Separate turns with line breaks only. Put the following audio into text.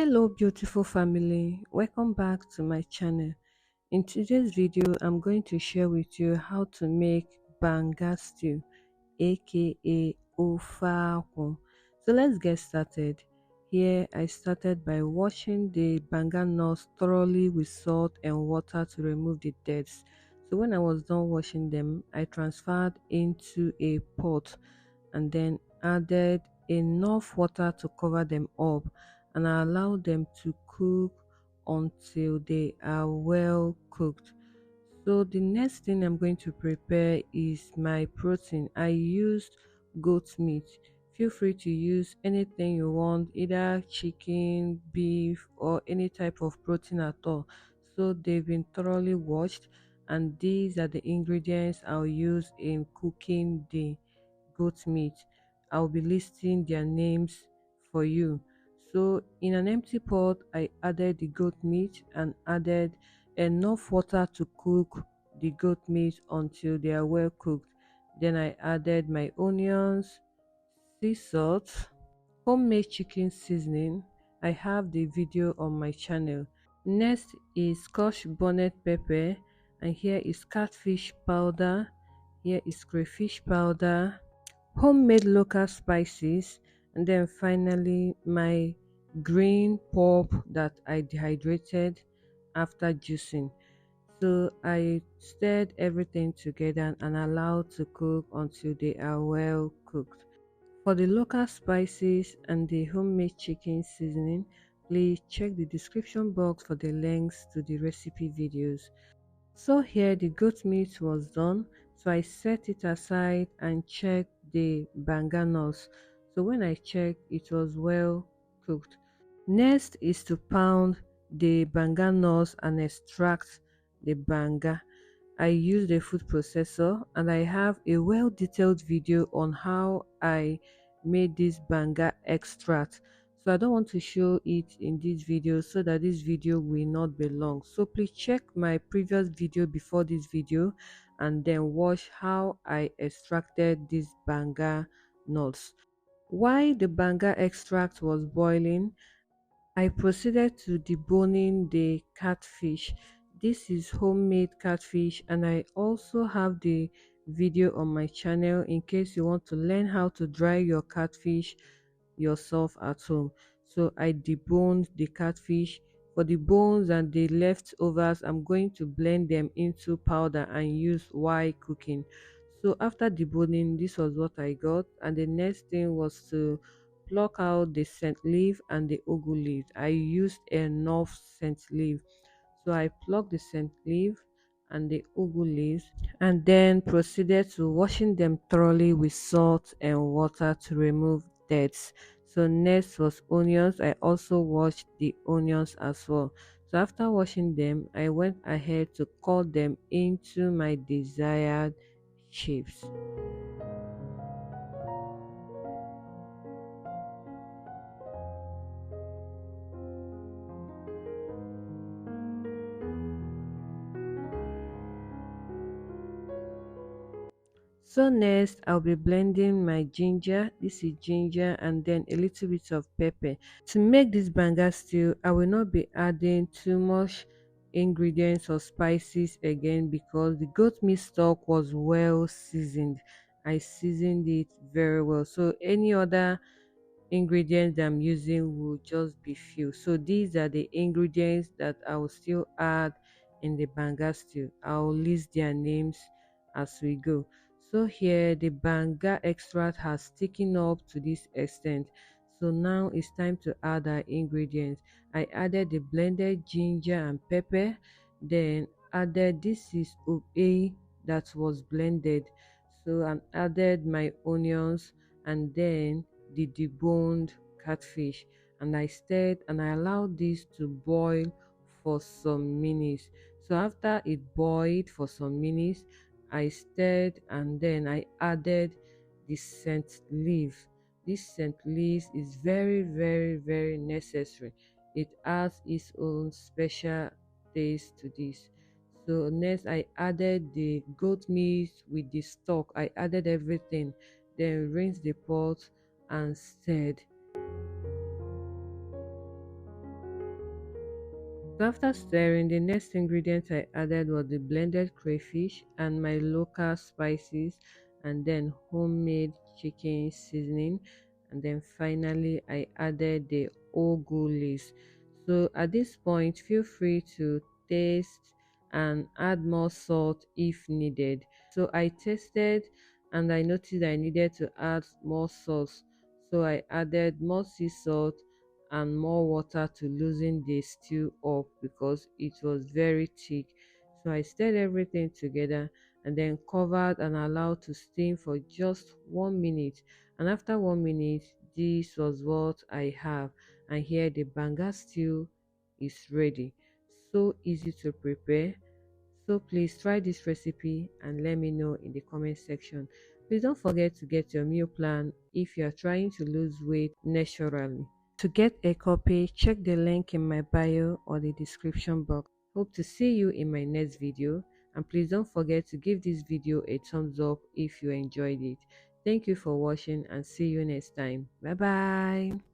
Hello beautiful family, welcome back to my channel. In today's video I'm going to share with you how to make Banga Stew, aka Ofe Akwu. So let's get started. Here I started by washing the banga nuts thoroughly with salt and water to remove the dirt. So when I was done washing them, I transferred into a pot and then added enough water to cover them up, and I allow them to cook until they are well cooked. So the next thing I'm going to prepare is my protein. I used goat meat. Feel free to use anything you want, either chicken, beef, or any type of protein at all. So they've been thoroughly washed, and these are the ingredients I'll use in cooking the goat meat. I'll be listing their names for you. So in an empty pot, I added the goat meat and added enough water to cook the goat meat until they are well cooked. Then I added my onions, sea salt, homemade chicken seasoning. I have the video on my channel. Next is scotch bonnet pepper, and here is catfish powder, here is crayfish powder, homemade local spices, and then finally my green pulp that I dehydrated after juicing. So I stirred everything together and allowed to cook until they are well cooked. For the local spices and the homemade chicken seasoning, please check the description box for the links to the recipe videos. So here the goat meat was done, so I set it aside and checked the banga nuts. So when I checked, it was well cooked. Next is to pound the banga nuts and extract the banga. I used a food processor, and I have a well detailed video on how I made this banga extract. So I don't want to show it in this video so that this video will not be long. So please check my previous video before this video and then watch how I extracted these banga nuts. While the banga extract was boiling, I proceeded to deboning the catfish. This is homemade catfish, and I also have the video on my channel in case you want to learn how to dry your catfish yourself at home. So I deboned the catfish. For the bones and the leftovers, I'm going to blend them into powder and use while cooking. So after deboning, this was what I got, and the next thing was to pluck out the scent leaf and the ugu leaf. I used enough scent leaf, so I plucked the scent leaf and the ugu leaves and then proceeded to washing them thoroughly with salt and water to remove dirt. So next was onions. I also washed the onions as well. So after washing them, I went ahead to cut them into my desired shapes. So next I'll be blending my ginger. This is ginger and then a little bit of pepper. To make this banga stew, I will not be adding too much ingredients or spices again because the goat meat stock was well seasoned. I seasoned it very well. So any other ingredients that I'm using will just be few. So these are the ingredients that I will still add in the banga stew. I'll list their names as we go. So here the banga extract has taken up to this extent. So now it's time to add our ingredients. I added the blended ginger and pepper, then added this is Ofe that was blended. So I added my onions and then the deboned catfish, and I stirred and I allowed this to boil for some minutes. So after it boiled for some minutes, I stirred and then I added the scent leaf. This scent leaf is very necessary. It adds its own special taste to this. So next I added the goat meat with the stock. I added everything, then rinse the pot and stirred. So after stirring, the next ingredient I added was the blended crayfish and my local spices, and then homemade chicken seasoning, and then finally I added the ugu leaves. So at this point, feel free to taste and add more salt if needed. So I tasted and I noticed I needed to add more sauce, so I added more sea salt and more water to loosen the stew up because it was very thick. So I stirred everything together and then covered and allowed to steam for just 1 minute. And after 1 minute, this was what I have. And here the banga stew is ready. So easy to prepare. So please try this recipe and let me know in the comment section. Please don't forget to get your meal plan if you are trying to lose weight naturally. To get a copy, check the link in my bio or the description box. Hope to see you in my next video, and please don't forget to give this video a thumbs up if you enjoyed it. Thank you for watching and see you next time. Bye bye.